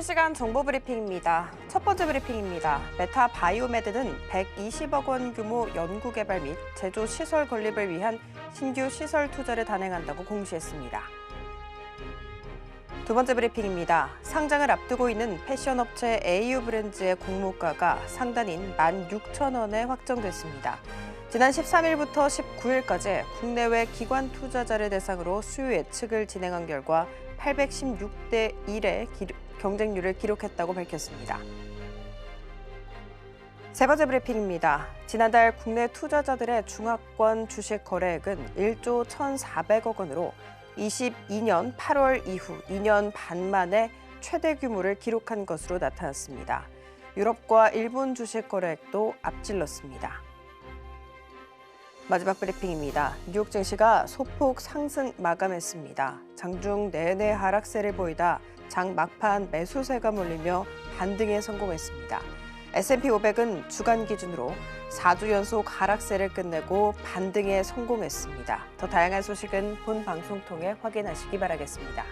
실시간 정보 브리핑입니다. 첫 번째 브리핑입니다. 메타 바이오메드는 120억 원 규모 연구 개발 및 제조 시설 건립을 위한 신규 시설 투자를 단행한다고 공시했습니다. 두 번째 브리핑입니다. 상장을 앞두고 있는 패션 업체 AU 브랜드의 공모가가 상단인 16,000원에 확정됐습니다. 지난 13일부터 19일까지 국내외 기관 투자자를 대상으로 수요 예측을 진행한 결과 816대 1의 경쟁률을 기록했다고 밝혔습니다. 세 번째 브리핑입니다. 지난달 국내 투자자들의 중화권 주식 거래액은 1조 1,400억 원으로 22년 8월 이후 2년 반 만에 최대 규모를 기록한 것으로 나타났습니다. 유럽과 일본 주식 거래액도 앞질렀습니다. 마지막 브리핑입니다. 뉴욕 증시가 소폭 상승 마감했습니다. 장중 내내 하락세를 보이다 장 막판 매수세가 몰리며 반등에 성공했습니다. S&P 500은 주간 기준으로 4주 연속 하락세를 끝내고 반등에 성공했습니다. 더 다양한 소식은 본 방송 통해 확인하시기 바라겠습니다.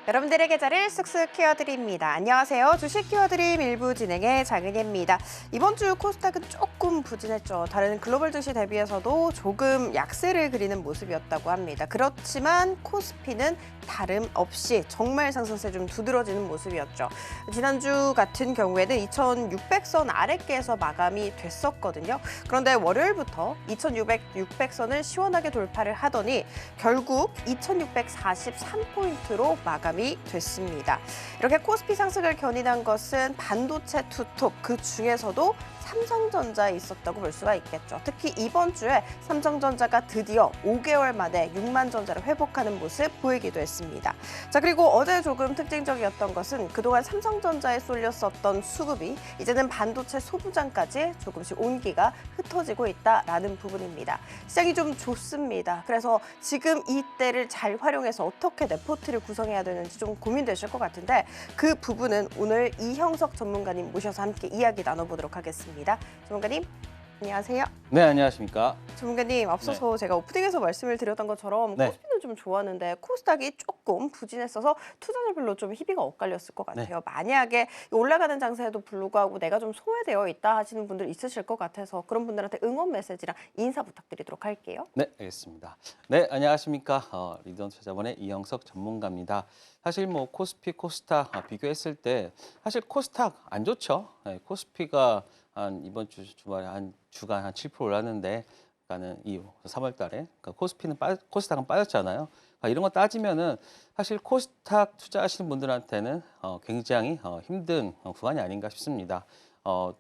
여러분들의 계좌를 쑥쑥 키워드립니다. 안녕하세요. 주식 키워드림 일부 진행의 장은혜입니다. 이번 주 코스닥은 조금 부진했죠. 다른 글로벌 증시 대비해서도 조금 약세를 그리는 모습이었다고 합니다. 그렇지만 코스피는 다름없이 정말 상승세 좀 두드러지는 모습이었죠. 지난주 같은 경우에는 2,600선 아랫께에서 마감이 됐었거든요. 그런데 월요일부터 2,600선을 시원하게 돌파를 하더니 결국 2,643포인트로 마감이 됐습니다. 이렇게 코스피 상승을 견인한 것은 반도체 투톱, 그 중에서도 삼성전자에 있었다고 볼 수가 있겠죠. 특히 이번 주에 삼성전자가 드디어 5개월 만에 6만 전자를 회복하는 모습 보이기도 했습니다. 자, 그리고 어제 조금 특징적이었던 것은 그동안 삼성전자에 쏠렸었던 수급이 이제는 반도체 소부장까지 조금씩 온기가 흩어지고 있다라는 부분입니다. 시장이 좀 좋습니다. 그래서 지금 이때를 잘 활용해서 어떻게 레포트를 구성해야 되는지 좀 고민되실 것 같은데 그 부분은 오늘 이형석 전문가님 모셔서 함께 이야기 나눠보도록 하겠습니다. 전문가님, 안녕하세요. 네, 안녕하십니까. 전문가님, 앞서서 제가 오프닝에서 말씀을 드렸던 것처럼 코스피는 좀 좋았는데 코스닥이 조금 부진했어서 투자자별로 좀 희비가 엇갈렸을 것 같아요. 만약에 올라가는 장세에도 불구하고 내가 좀 소외되어 있다 하시는 분들 있으실 것 같아서 그런 분들한테 응원 메시지랑 인사 부탁드리도록 할게요. 네, 알겠습니다. 네, 안녕하십니까. 리던 투자자본의 이형석 전문가입니다. 사실 뭐 코스피, 코스닥 비교했을 때 사실 코스닥 안 좋죠. 네, 코스피가 한 이번 주말에 한 주간 한 7% 올랐는데, 그러니까는 이 3월 달에 그러니까 코스닥은 빠졌잖아요. 그러니까 이런 거 따지면은 사실 코스닥 투자하시는 분들한테는 굉장히 힘든 구간이 아닌가 싶습니다.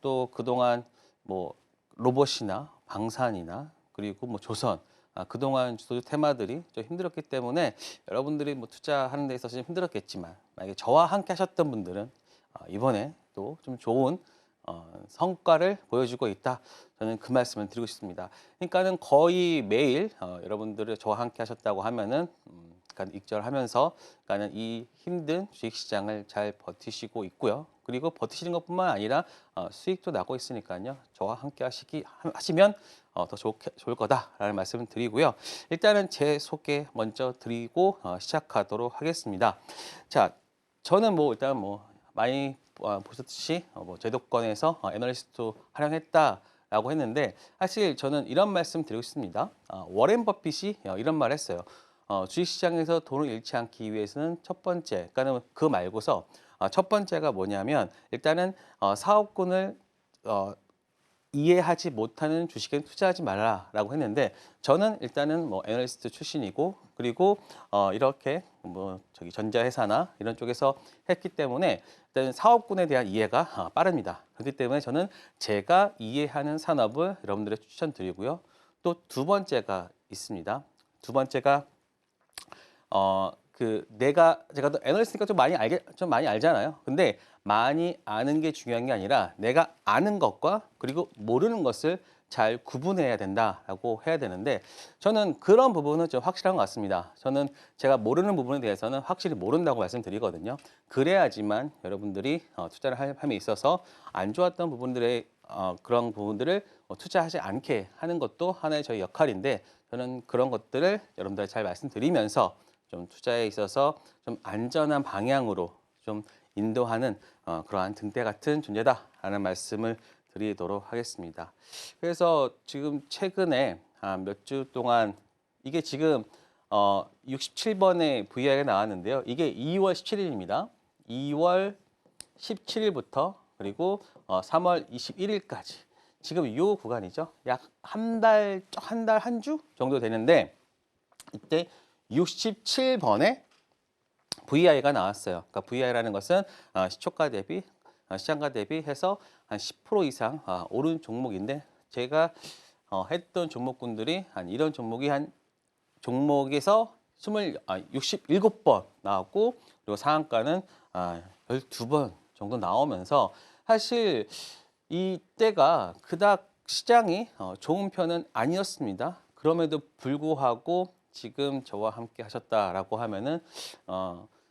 또 그동안 뭐 로봇이나 방산이나 그리고 뭐 조선 그동안 주도 테마들이 좀 힘들었기 때문에 여러분들이 뭐 투자하는 데 있어서 좀 힘들었겠지만 만약에 저와 함께 하셨던 분들은 이번에 또 좀 좋은 성과를 보여주고 있다. 저는 그 말씀을 드리고 싶습니다. 그러니까는 거의 매일 여러분들이 저와 함께 하셨다고 하면은 그러니까 익절하면서 그러니까는 이 힘든 주식시장을 잘 버티시고 있고요. 그리고 버티시는 것뿐만 아니라 수익도 나고 있으니까요. 저와 함께 하시면 더 좋을 거다라는 말씀을 드리고요. 일단은 제 소개 먼저 드리고 시작하도록 하겠습니다. 자, 저는 뭐 일단 뭐 많이 보셨듯이 제도권에서 애널리스트 활용했다라고 했는데 사실 저는 이런 말씀 드리고 싶습니다. 워렌 버핏이 이런 말 했어요. 주식시장에서 돈을 잃지 않기 위해서는 첫 번째, 그러니까 그 말고서 첫 번째가 뭐냐면 일단은 사업군을 이해하지 못하는 주식엔 투자하지 말라라고 했는데 저는 일단은 뭐 애널리스트 출신이고 그리고 이렇게 뭐 저기 전자회사나 이런 쪽에서 했기 때문에 일단 사업군에 대한 이해가 빠릅니다. 그렇기 때문에 저는 제가 이해하는 산업을 여러분들에게 추천드리고요. 또 두 번째가 있습니다. 두 번째가 제가 또 애널리스트니까 좀 많이 알잖아요. 근데 많이 아는 게 중요한 게 아니라 내가 아는 것과 그리고 모르는 것을 잘 구분해야 된다라고 해야 되는데 저는 그런 부분은 좀 확실한 것 같습니다. 저는 제가 모르는 부분에 대해서는 확실히 모른다고 말씀드리거든요. 그래야지만 여러분들이 투자를 함에 있어서 안 좋았던 부분들의 그런 부분들을 투자하지 않게 하는 것도 하나의 저희 역할인데 저는 그런 것들을 여러분들 잘 말씀드리면서 좀 투자에 있어서 좀 안전한 방향으로 좀 인도하는 그러한 등대 같은 존재다라는 말씀을 드리도록 하겠습니다. 그래서 지금 최근에 몇 주 동안 이게 지금 67번의 VI가 나왔는데요. 이게 2월 17일입니다. 2월 17일부터 그리고 3월 21일까지 지금 이 구간이죠. 약 한 주 정도 되는데 이때 67번의 VI가 나왔어요. 그러니까 VI라는 것은 시초가 대비, 시장가 대비해서 한 10% 이상 오른 종목인데 제가 했던 종목군들이 한 이런 종목이 한 종목에서 67번 나왔고 그리고 상한가는 12번 정도 나오면서 사실 이때가 그닥 시장이 좋은 편은 아니었습니다. 그럼에도 불구하고 지금 저와 함께 하셨다라고 하면은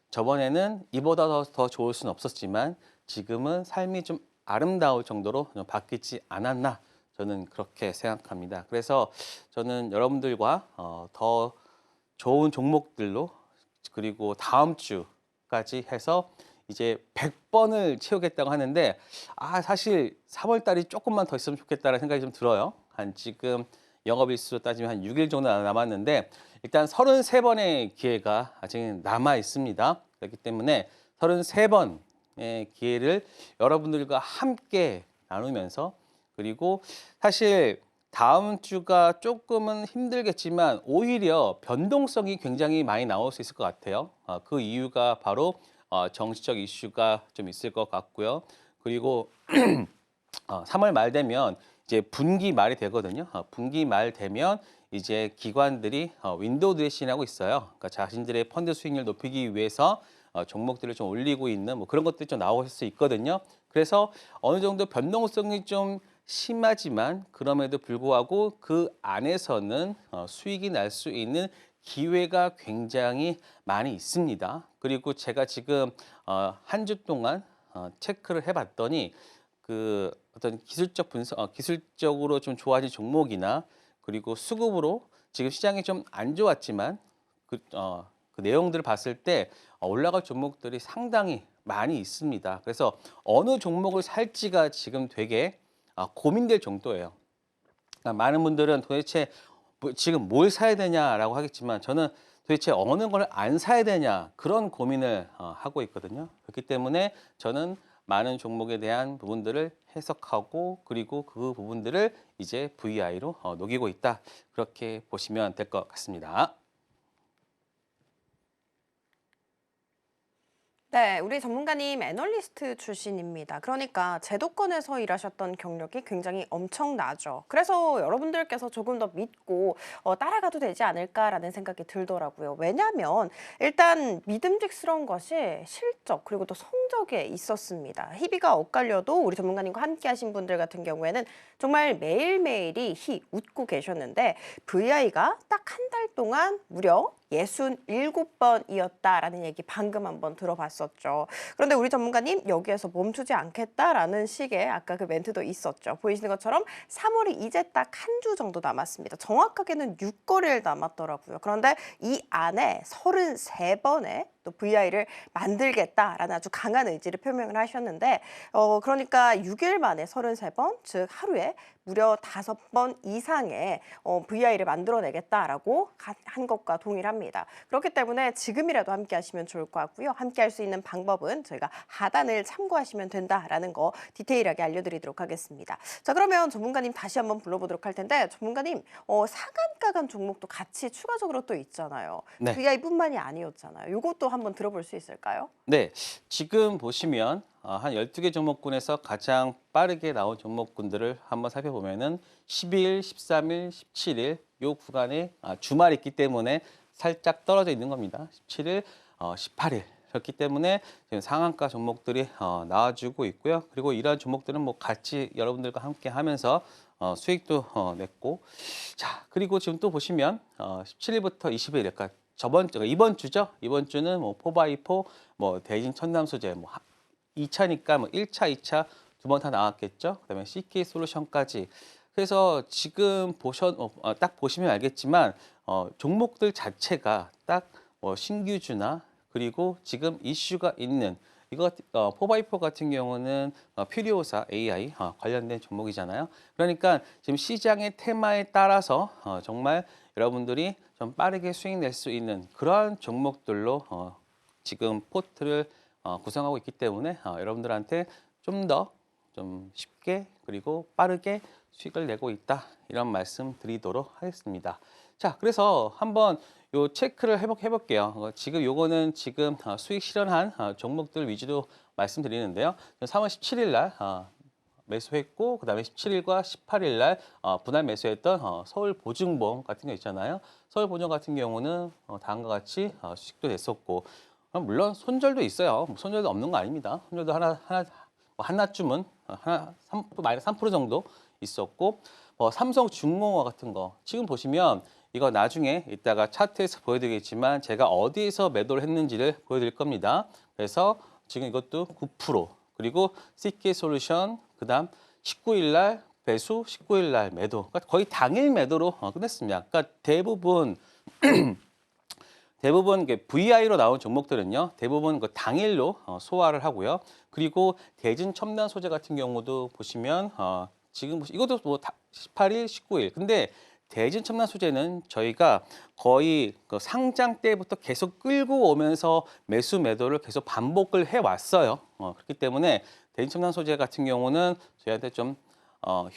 저번에는 이보다 더 좋을 수는 없었지만 지금은 삶이 좀 아름다울 정도로 바뀌지 않았나 저는 그렇게 생각합니다. 그래서 저는 여러분들과 더 좋은 종목들로 그리고 다음 주까지 해서 이제 100번을 채우겠다고 하는데 사실 3월 달이 조금만 더 있으면 좋겠다는 생각이 좀 들어요. 한 지금 영업일수로 따지면 한 6일 정도 남았는데 일단 33번의 기회가 아직 남아 있습니다. 그렇기 때문에 33번의 기회를 여러분들과 함께 나누면서 그리고 사실 다음 주가 조금은 힘들겠지만 오히려 변동성이 굉장히 많이 나올 수 있을 것 같아요. 그 이유가 바로 정치적 이슈가 좀 있을 것 같고요. 그리고 3월 말 되면 이제 분기 말이 되거든요. 분기 말 되면 이제 기관들이 윈도우 드레싱하고 있어요. 그러니까 자신들의 펀드 수익률 높이기 위해서 종목들을 좀 올리고 있는 뭐 그런 것들이 좀 나올 수 있거든요. 그래서 어느 정도 변동성이 좀 심하지만 그럼에도 불구하고 그 안에서는 수익이 날 수 있는 기회가 굉장히 많이 있습니다. 그리고 제가 지금 한 주 동안 체크를 해봤더니 그 어떤 기술적 분석, 기술적으로 좀 좋아진 종목이나 그리고 수급으로 지금 시장이 좀 안 좋았지만 그 내용들을 봤을 때 올라갈 종목들이 상당히 많이 있습니다. 그래서 어느 종목을 살지가 지금 되게 고민될 정도예요. 그러니까 많은 분들은 도대체 지금 뭘 사야 되냐라고 하겠지만 저는 도대체 어느 걸 안 사야 되냐 그런 고민을 하고 있거든요. 그렇기 때문에 저는 많은 종목에 대한 부분들을 해석하고 그리고 그 부분들을 이제 VI로 녹이고 있다. 그렇게 보시면 될 것 같습니다. 네, 우리 전문가님 애널리스트 출신입니다. 그러니까 제도권에서 일하셨던 경력이 굉장히 엄청나죠. 그래서 여러분들께서 조금 더 믿고 따라가도 되지 않을까라는 생각이 들더라고요. 왜냐하면 일단 믿음직스러운 것이 실적 그리고 또 성적에 있었습니다. 희비가 엇갈려도 우리 전문가님과 함께 하신 분들 같은 경우에는 정말 매일매일이 웃고 계셨는데 VI가 딱 한 달 동안 무려 67번이었다라는 얘기 방금 한번 들어봤었죠. 그런데 우리 전문가님 여기에서 멈추지 않겠다라는 식의 아까 그 멘트도 있었죠. 보이시는 것처럼 3월이 이제 딱 한 주 정도 남았습니다. 정확하게는 6거래일 남았더라고요. 그런데 이 안에 33번의 또 VI를 만들겠다라는 아주 강한 의지를 표명을 하셨는데 그러니까 6일 만에 33번, 즉 하루에 무려 5번 이상의 VI를 만들어내겠다라고 한 것과 동일합니다. 그렇기 때문에 지금이라도 함께 하시면 좋을 것 같고요. 함께 할 수 있는 방법은 저희가 하단을 참고하시면 된다라는 거 디테일하게 알려드리도록 하겠습니다. 자, 그러면 전문가님 다시 한번 불러보도록 할 텐데 전문가님 상한가 간 종목도 같이 추가적으로 또 있잖아요. 네. VI뿐만이 아니었잖아요. 이것도 한번 들어볼 수 있을까요? 네, 지금 보시면 한 12개 종목군에서 가장 빠르게 나온 종목군들을 한번 살펴보면은 12일, 13일, 17일 요 구간에 주말이 있기 때문에 살짝 떨어져 있는 겁니다. 17일, 18일. 그렇기 때문에 지금 상한가 종목들이 나와주고 있고요. 그리고 이러한 종목들은 뭐 같이 여러분들과 함께 하면서 수익도 냈고 자, 그리고 지금 또 보시면 17일부터 20일 그러니까 이번 주죠. 이번 주는 뭐 포바이포, 뭐 대진 천남 소재, 뭐 2차니까 뭐 1차, 2차 두 번 다 나왔겠죠. 그다음에 CK 솔루션까지. 그래서 지금 딱 보시면 알겠지만 종목들 자체가 딱 신규주나 그리고 지금 이슈가 있는 이거 4x4 같은 경우는 퓨리오사 AI 관련된 종목이잖아요. 그러니까 지금 시장의 테마에 따라서 정말 여러분들이 좀 빠르게 수익 낼 수 있는 그러한 종목들로 지금 포트를 구성하고 있기 때문에 여러분들한테 좀 더 좀 쉽게 그리고 빠르게 수익을 내고 있다 이런 말씀 드리도록 하겠습니다. 자, 그래서 한번 요 체크를 해볼게요. 지금 요거는 지금 수익 실현한 종목들 위주로 말씀드리는데요. 3월 17일 날 매수했고 그다음에 17일과 18일 날 분할 매수했던 서울 보증보험 같은 거 있잖아요. 서울 보증 같은 경우는 다음과 같이 수익도 냈었고 물론 손절도 있어요. 뭐 손절도 없는 거 아닙니다. 손절도 하나쯤은 마이너스 3% 정도 있었고 삼성중공업 같은 거 지금 보시면 이거 나중에 이따가 차트에서 보여드리겠지만 제가 어디에서 매도를 했는지를 보여드릴 겁니다. 그래서 지금 이것도 9% 그리고 CK솔루션 그다음 19일 날 배수 19일 날 매도 그러니까 거의 당일 매도로 끝냈습니다. 그러니까 대부분 VI로 나온 종목들은요, 대부분 그 당일로 소화를 하고요. 그리고 대진 첨단 소재 같은 경우도 보시면 지금 이것도 18일, 19일. 근데 대진 첨단 소재는 저희가 거의 그 상장 때부터 계속 끌고 오면서 매수 매도를 계속 반복을 해 왔어요. 그렇기 때문에 대진 첨단 소재 같은 경우는 저희한테 좀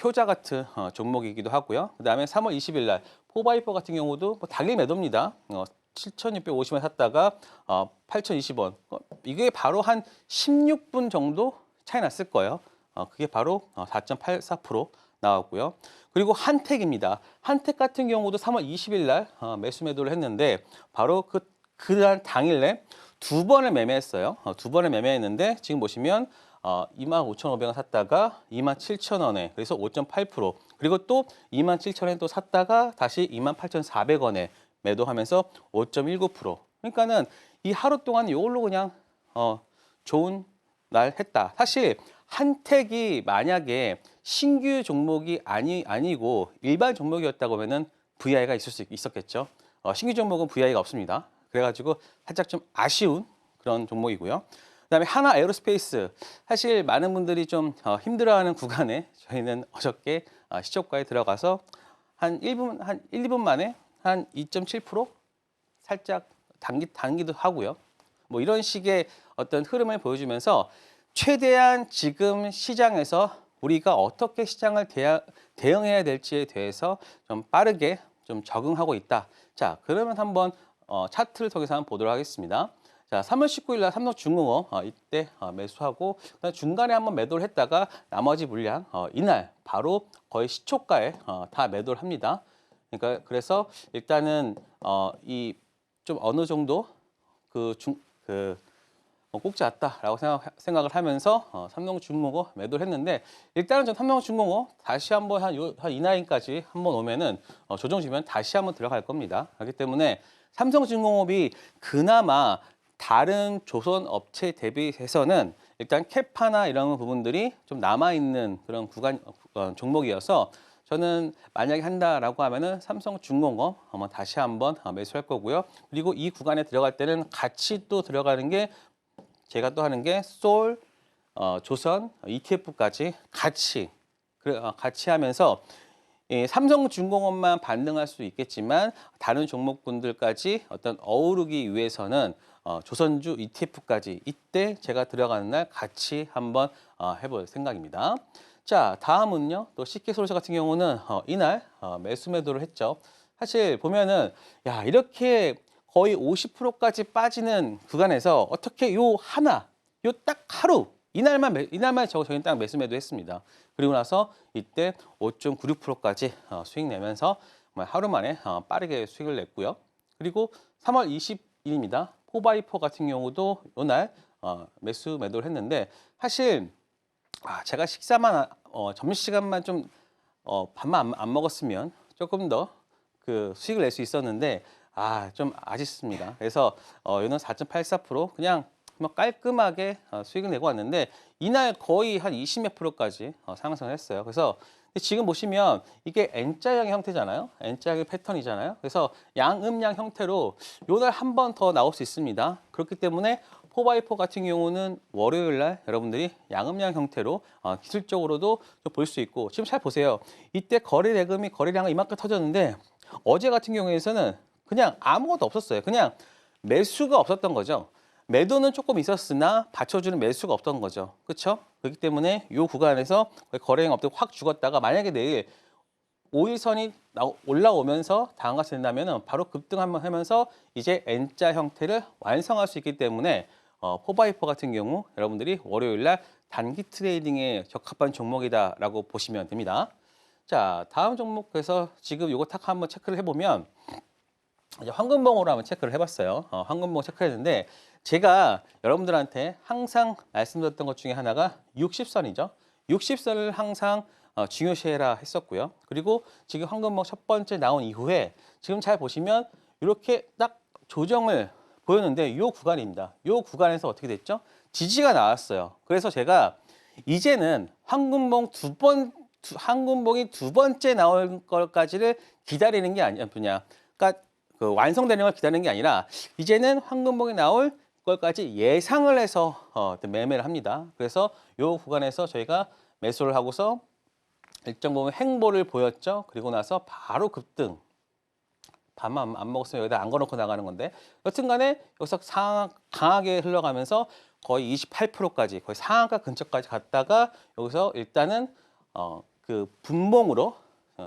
효자 같은 종목이기도 하고요. 그다음에 3월 20일 날 4x4 같은 경우도 당일 매도입니다. 7,650원 샀다가 8,020원. 이게 바로 한 16분 정도 차이 났을 거예요. 그게 바로 4.84% 나왔고요. 그리고 한택입니다. 한택 같은 경우도 3월 20일 날 매수 매도를 했는데 바로 그날 당일에 두 번을 매매했어요. 두 번을 매매했는데 지금 보시면 25,500원 샀다가 27,000원에 그래서 5.8% 그리고 또 27,000원에 또 샀다가 다시 28,400원에 매도하면서 5.19%. 그러니까는 이 하루 동안 이걸로 그냥 좋은 날 했다. 사실 한택이 만약에 신규 종목이 아니고 일반 종목이었다고 하면은 VI가 있을 수 있었겠죠. 신규 종목은 VI가 없습니다. 그래가지고 살짝 좀 아쉬운 그런 종목이고요. 그다음에 하나 에어로스페이스. 사실 많은 분들이 좀 힘들어하는 구간에 저희는 어저께 시초가에 들어가서 한 1, 2분 만에 한 2.7% 살짝 당기도 하고요. 뭐 이런 식의 어떤 흐름을 보여주면서 최대한 지금 시장에서 우리가 어떻게 시장을 대응해야 될지에 대해서 좀 빠르게 좀 적응하고 있다. 자, 그러면 한번 차트를 통해서 한번 보도록 하겠습니다. 자, 3월 19일 날 삼성중공업 이때 매수하고 중간에 한번 매도를 했다가 나머지 물량 이날 바로 거의 시초가에 다 매도를 합니다. 그러니까 그래서 일단은 이 좀 어느 정도 꼭지 왔다라고 생각을 하면서 삼성중공업 매도를 했는데 일단은 전 삼성중공업 다시 한번 한 이 라인까지 한번 오면은 조정 주면 다시 한번 들어갈 겁니다. 그렇기 때문에 삼성중공업이 그나마 다른 조선 업체 대비해서는 일단 캐파나 이런 부분들이 좀 남아 있는 그런 종목이어서 저는 만약에 한다라고 하면은 삼성중공업 다시 한번 매수할 거고요. 그리고 이 구간에 들어갈 때는 같이 또 들어가는 게 제가 또 하는 게 조선 ETF까지 같이 하면서 삼성중공업만 반등할 수 있겠지만 다른 종목군들까지 어떤 어우르기 위해서는 조선주 ETF까지 이때 제가 들어가는 날 같이 한번 해볼 생각입니다. 자, 다음은요. 또 CK솔루션 같은 경우는 이날 매수 매도를 했죠. 사실 보면은 야, 이렇게 거의 50%까지 빠지는 구간에서 어떻게 요 딱 하루 이날만 저희는 딱 매수 매도했습니다. 그리고 나서 이때 5.96%까지 수익 내면서 하루 만에 빠르게 수익을 냈고요. 그리고 3월 20일입니다. 4x4 같은 경우도 이날 매수 매도를 했는데 사실 제가 점심시간만 좀 밥만 안 먹었으면 조금 더 그 수익을 낼 수 있었는데 좀 아쉽습니다. 그래서 이는 4.84% 그냥 뭐 깔끔하게 수익을 내고 왔는데 이날 거의 한 20몇 %까지 상승을 했어요. 그래서 근데 지금 보시면 이게 N자형의 형태잖아요. N자형의 패턴이잖아요. 그래서 양음양 형태로 요날 한 번 더 나올 수 있습니다. 그렇기 때문에 4x4 같은 경우는 월요일 날 여러분들이 양음양 형태로 기술적으로도 볼 수 있고 지금 잘 보세요. 이때 거래 대금이 거래량이 이만큼 터졌는데 어제 같은 경우에서는 그냥 아무것도 없었어요. 그냥 매수가 없었던 거죠. 매도는 조금 있었으나 받쳐주는 매수가 없던 거죠. 그렇죠? 그렇기 때문에 이 구간에서 거래량 없다고 확 죽었다가 만약에 내일 5일선이 올라오면서 다음같이 된다면 바로 급등 한번 하면서 이제 N자 형태를 완성할 수 있기 때문에 4x4 같은 경우 여러분들이 월요일 날 단기 트레이딩에 적합한 종목이다라고 보시면 됩니다. 자, 다음 종목에서 지금 요거 딱 한번 체크를 해보면 이제 황금봉으로 한번 체크를 해봤어요. 황금봉 체크했는데 제가 여러분들한테 항상 말씀드렸던 것 중에 하나가 60선이죠. 60선을 항상 중요시해라 했었고요. 그리고 지금 황금봉 첫 번째 나온 이후에 지금 잘 보시면 이렇게 딱 조정을 보였는데 이 구간입니다. 이 구간에서 어떻게 됐죠? 지지가 나왔어요. 그래서 제가 이제는 황금봉이 두 번째 나올 것까지를 기다리는 게 아니냐. 그러니까 그 완성되는 걸 기다리는 게 아니라 이제는 황금봉이 나올 것까지 예상을 해서 매매를 합니다. 그래서 이 구간에서 저희가 매수를 하고서 일정 부분 행보를 보였죠. 그리고 나서 바로 급등. 밥만 안 먹었으면 여기다 안 걸어놓고 나가는 건데 여튼간에 여기서 강하게 흘러가면서 거의 28%까지 거의 상한가 근처까지 갔다가 여기서 일단은 그 분봉으로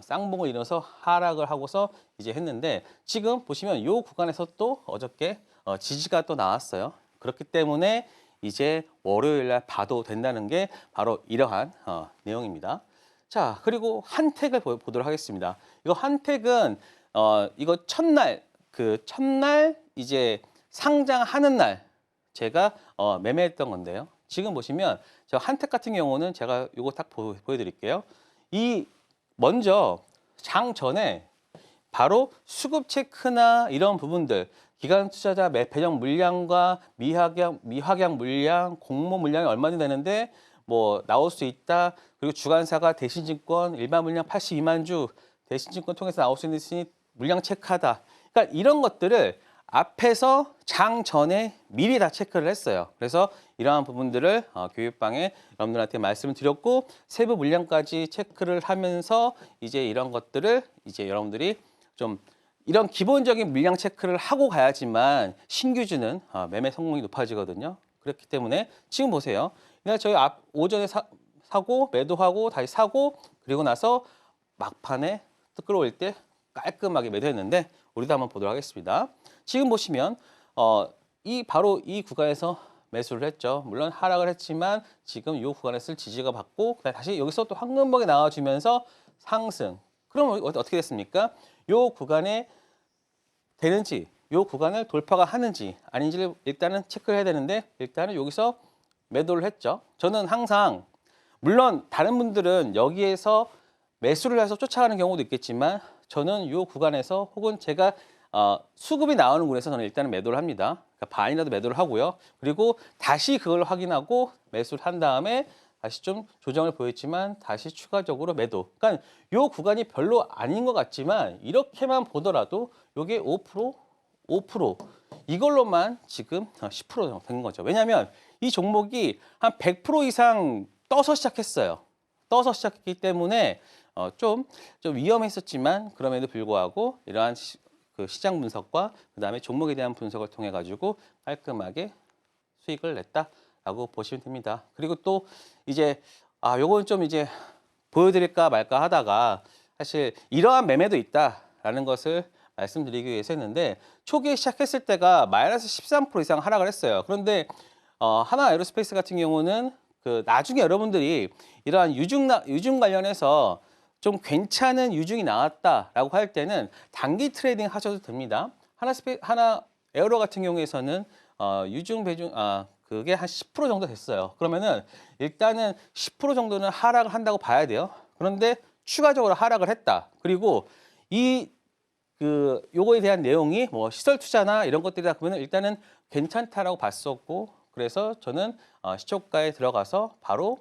쌍봉을 이뤄서 하락을 하고서 이제 했는데 지금 보시면 이 구간에서 또 어저께 지지가 또 나왔어요. 그렇기 때문에 이제 월요일 날 봐도 된다는 게 바로 이러한 내용입니다. 자, 그리고 한택을 보도록 하겠습니다. 이거 한택은 이거 첫날 이제 상장하는 날 제가 매매했던 건데요. 지금 보시면 저 한택 같은 경우는 제가 이거 딱 보여드릴게요. 이 먼저 장 전에 바로 수급 체크나 이런 부분들 기관 투자자 배정 물량과 미확약 물량, 공모 물량이 얼마나 되는데 뭐 나올 수 있다. 그리고 주관사가 대신증권 일반 물량 82만 주 대신증권 통해서 나올 수 있으니 물량 체크하다. 그러니까 이런 것들을 앞에서 장 전에 미리 다 체크를 했어요. 그래서 이러한 부분들을 교육방에 여러분들한테 말씀을 드렸고 세부 물량까지 체크를 하면서 이제 이런 것들을 이제 여러분들이 좀 이런 기본적인 물량 체크를 하고 가야지만 신규주는 매매 성공이 높아지거든요. 그렇기 때문에 지금 보세요. 그냥 저희 오전에 사고 매도하고 다시 사고 그리고 나서 막판에 끌어올 때 깔끔하게 매도했는데 우리도 한번 보도록 하겠습니다. 지금 보시면 바로 이 구간에서 매수를 했죠. 물론 하락을 했지만 지금 이 구간에서 지지가 받고 다시 여기서 또 황금봉이 나와주면서 상승. 그럼 어떻게 됐습니까? 이 구간에 되는지, 이 구간을 돌파가 하는지 아닌지를 일단은 체크를 해야 되는데 일단은 여기서 매도를 했죠. 저는 항상 물론 다른 분들은 여기에서 매수를 해서 쫓아가는 경우도 있겠지만 저는 이 구간에서 혹은 제가 수급이 나오는 곳에서 저는 일단은 매도를 합니다. 그러니까 반이라도 매도를 하고요. 그리고 다시 그걸 확인하고 매수를 한 다음에 다시 좀 조정을 보였지만 다시 추가적으로 매도. 그러니까 이 구간이 별로 아닌 것 같지만 이렇게만 보더라도 이게 5% 이걸로만 지금 10% 된 거죠. 왜냐하면 이 종목이 한 100% 이상 떠서 시작했어요. 떠서 시작했기 때문에 좀 위험했었지만 그럼에도 불구하고 이러한 시장 분석과 그다음에 종목에 대한 분석을 통해 가지고 깔끔하게 수익을 냈다라고 보시면 됩니다. 그리고 또 이제 요건 좀 이제 보여드릴까 말까 하다가 사실 이러한 매매도 있다라는 것을 말씀드리기 위해서 했는데 초기에 시작했을 때가 마이너스 13% 이상 하락을 했어요. 그런데 하나 에어로스페이스 같은 경우는 나중에 여러분들이 이러한 유증 관련해서 좀 괜찮은 유증이 나왔다라고 할 때는 단기 트레이딩 하셔도 됩니다. 하나 에어로 같은 경우에서는 유증 배중 그게 한 10% 정도 됐어요. 그러면은 일단은 10% 정도는 하락을 한다고 봐야 돼요. 그런데 추가적으로 하락을 했다. 그리고 요거에 대한 내용이 뭐 시설 투자나 이런 것들이다 보면 일단은 괜찮다라고 봤었고 그래서 저는 시초가에 들어가서 바로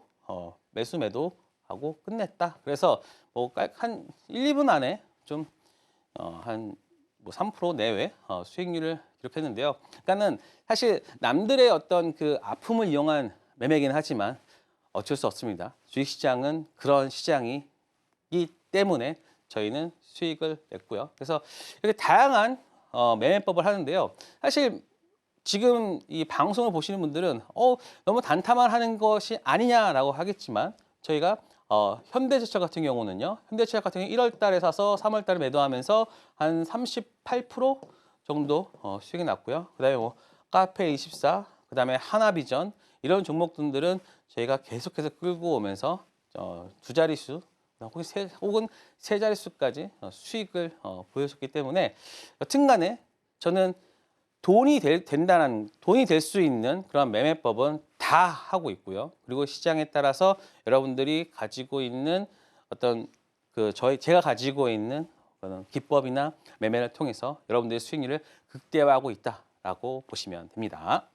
매도 하고 끝냈다. 그래서 뭐 한 1, 2분 안에 좀 한 뭐 3% 내외 수익률을 기록했는데요. 그러니까는 사실 남들의 어떤 그 아픔을 이용한 매매이긴 하지만 어쩔 수 없습니다. 주식시장은 그런 시장이기 때문에 저희는 수익을 냈고요. 그래서 이렇게 다양한 매매법을 하는데요. 사실 지금 이 방송을 보시는 분들은 너무 단타만 하는 것이 아니냐라고 하겠지만 저희가 현대제철 같은 경우는요. 현대제철 같은 경우 1월 달에 사서 3월 달에 매도하면서 한 38% 정도 수익이 났고요. 그다음에 뭐 카페24, 그다음에 하나비전 이런 종목들은 저희가 계속해서 끌고 오면서 두 자릿수 혹은 세 자릿수까지 수익을 보여줬기 때문에 여튼간에 저는 돈이 될 수 있는 그런 매매법은 다 하고 있고요. 그리고 시장에 따라서 여러분들이 가지고 있는 어떤 제가 가지고 있는 그런 기법이나 매매를 통해서 여러분들의 수익률을 극대화하고 있다라고 보시면 됩니다.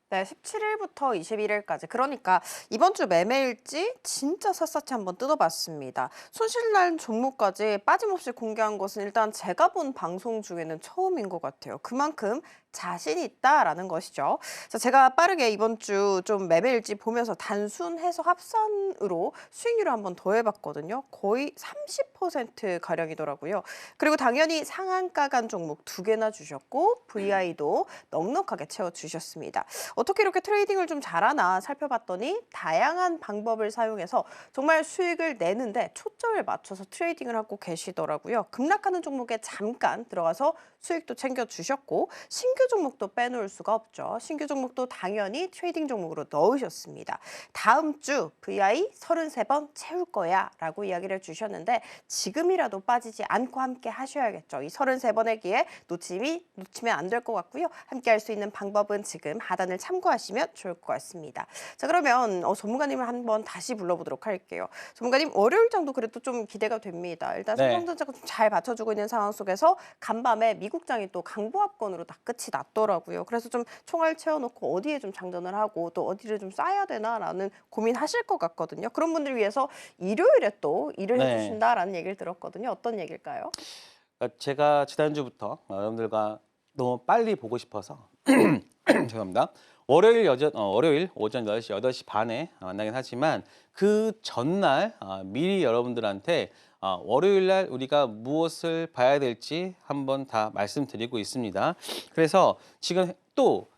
네, 17일부터 21일까지. 그러니까 이번 주 매매일지 진짜 샅샅이 한번 뜯어봤습니다. 손실난 종목까지 빠짐없이 공개한 것은 일단 제가 본 방송 중에는 처음인 것 같아요. 그만큼 자신 있다라는 것이죠. 그래서 제가 빠르게 이번 주 좀 매매일지 보면서 단순해서 합산으로 수익률을 한번 더해봤거든요. 거의 30% 가량이더라고요. 그리고 당연히 상한가 간 종목 2개나 주셨고 VI도 넉넉하게 채워주셨습니다. 어떻게 이렇게 트레이딩을 좀 잘하나 살펴봤더니 다양한 방법을 사용해서 정말 수익을 내는데 초점을 맞춰서 트레이딩을 하고 계시더라고요. 급락하는 종목에 잠깐 들어가서 수익도 챙겨주셨고 신규 종목도 빼놓을 수가 없죠. 신규 종목도 당연히 트레이딩 종목으로 넣으셨습니다. 다음 주 VI 33번 채울 거야 라고 이야기를 주셨는데 지금이라도 빠지지 않고 함께 하셔야겠죠. 이 33번의 기회 놓치면 안 될 것 같고요. 함께 할 수 있는 방법은 지금 하단을 참고하시면 좋을 것 같습니다. 자, 그러면 전문가님을 한번 다시 불러보도록 할게요. 전문가님, 월요일장도 그래도 좀 기대가 됩니다. 일단 네. 삼성전자가 좀 잘 받쳐주고 있는 상황 속에서 간밤에 미국장이 또 강보합권으로 다 끝이 났더라고요. 그래서 좀 총알 채워놓고 어디에 좀 장전을 하고 또 어디를 좀 싸야 되나라는 고민하실 것 같거든요. 그런 분들 위해서 일요일에 또 일을 네. 해주신다라는 얘기를 들었거든요. 어떤 얘기일까요? 제가 지난주부터 여러분들과 너무 빨리 보고 싶어서 죄송합니다. 월요일 오전 8시 반에 만나긴 하지만 그 전날 미리 여러분들한테 월요일 날 우리가 무엇을 봐야 될지 한번 다 말씀드리고 있습니다. 그래서 지금 또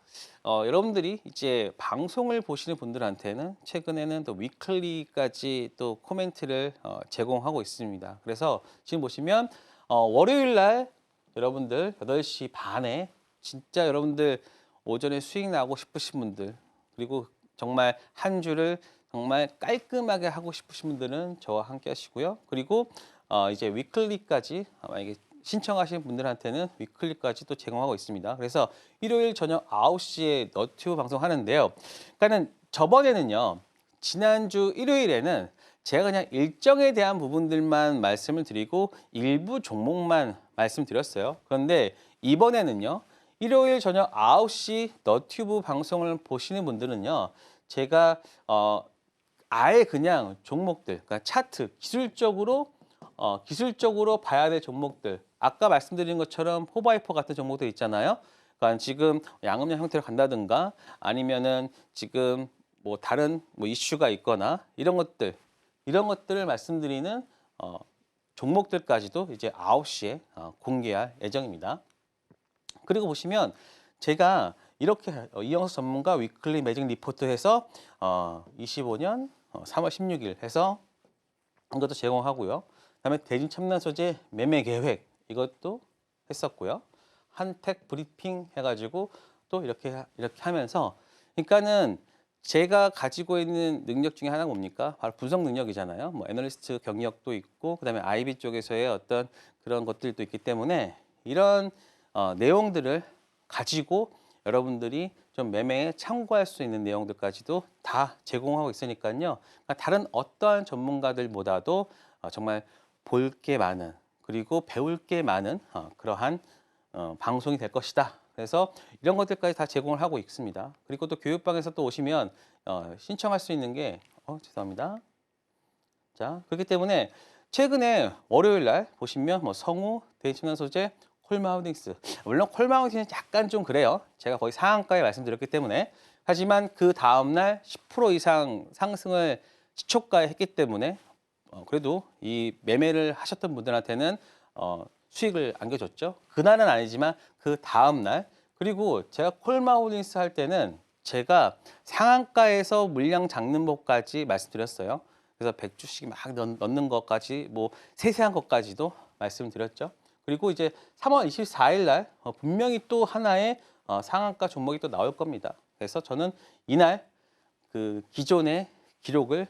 여러분들이 이제 방송을 보시는 분들한테는 최근에는 또 위클리까지 또 코멘트를 제공하고 있습니다. 그래서 지금 보시면 월요일 날 여러분들 8시 반에 진짜 여러분들 오전에 수익 나고 싶으신 분들 그리고 정말 한 주를 정말 깔끔하게 하고 싶으신 분들은 저와 함께 하시고요. 그리고 이제 위클리까지 만약에 신청하시는 분들한테는 위클리까지 또 제공하고 있습니다. 그래서 일요일 저녁 9시에 너튜브 방송하는데요. 그러니까는 저번에는요. 지난주 일요일에는 제가 그냥 일정에 대한 부분들만 말씀을 드리고 일부 종목만 말씀드렸어요. 그런데 이번에는요. 일요일 저녁 9시 너튜브 방송을 보시는 분들은요. 제가 아예 그냥 종목들, 그러니까 차트, 기술적으로 봐야 될 종목들. 아까 말씀드린 것처럼 포바이퍼 같은 종목들 있잖아요. 그러니까 지금 양음료 형태로 간다든가 아니면은 지금 뭐 다른 뭐 이슈가 있거나 이런 것들을 말씀드리는 종목들까지도 이제 9시에 공개할 예정입니다. 그리고 보시면 제가 이렇게 이영석 전문가 위클리 매직 리포트 해서 25년 3월 16일 해서 이것도 제공하고요. 그다음에 대진 첨단 소재 매매 계획 이것도 했었고요. 한택 브리핑 해가지고 또 이렇게 하면서 그러니까는 제가 가지고 있는 능력 중에 하나가 뭡니까? 바로 분석 능력이잖아요. 뭐 애널리스트 경력도 있고 그다음에 IB 쪽에서의 어떤 그런 것들도 있기 때문에 이런 내용들을 가지고 여러분들이 좀 매매에 참고할 수 있는 내용들까지도 다 제공하고 있으니까요. 그러니까 다른 어떠한 전문가들보다도 정말 볼 게 많은 그리고 배울 게 많은 그러한 방송이 될 것이다. 그래서 이런 것들까지 다 제공을 하고 있습니다. 그리고 또 교육방에서 또 오시면 신청할 수 있는 게 죄송합니다. 자, 그렇기 때문에 최근에 월요일 날 보시면 뭐 성우, 대인청년 소재, 콜마우딩스. 물론 콜마우딩스는 약간 좀 그래요. 제가 거의 상한가에 말씀드렸기 때문에. 하지만 그 다음 날 10% 이상 상승을 시초가에 했기 때문에 그래도 이 매매를 하셨던 분들한테는 수익을 안겨줬죠. 그날은 아니지만 그 다음 날. 그리고 제가 콜마우딩스 할 때는 제가 상한가에서 물량 잡는 법까지 말씀드렸어요. 그래서 100주씩 막 넣는 것까지 뭐 세세한 것까지도 말씀드렸죠. 그리고 이제 3월 24일 날 분명히 또 하나의 상한가 종목이 또 나올 겁니다. 그래서 저는 이날 그 기존의 기록을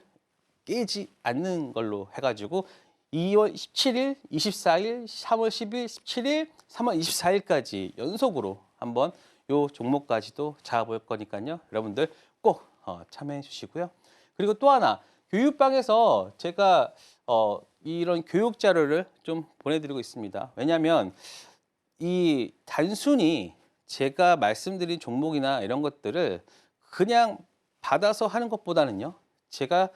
깨지 않는 걸로 해가지고 2월 17일, 24일, 3월 10일, 17일, 3월 24일까지 연속으로 한번 요 종목까지도 잡아볼 거니까요. 여러분들 꼭 참여해 주시고요. 그리고 또 하나 교육방에서 제가 이런 교육 자료를 좀 보내드리고 있습니다. 왜냐하면 이 단순히 제가 말씀드린 종목이나 이런 것들을 그냥 받아서 하는 것보다는요. 제가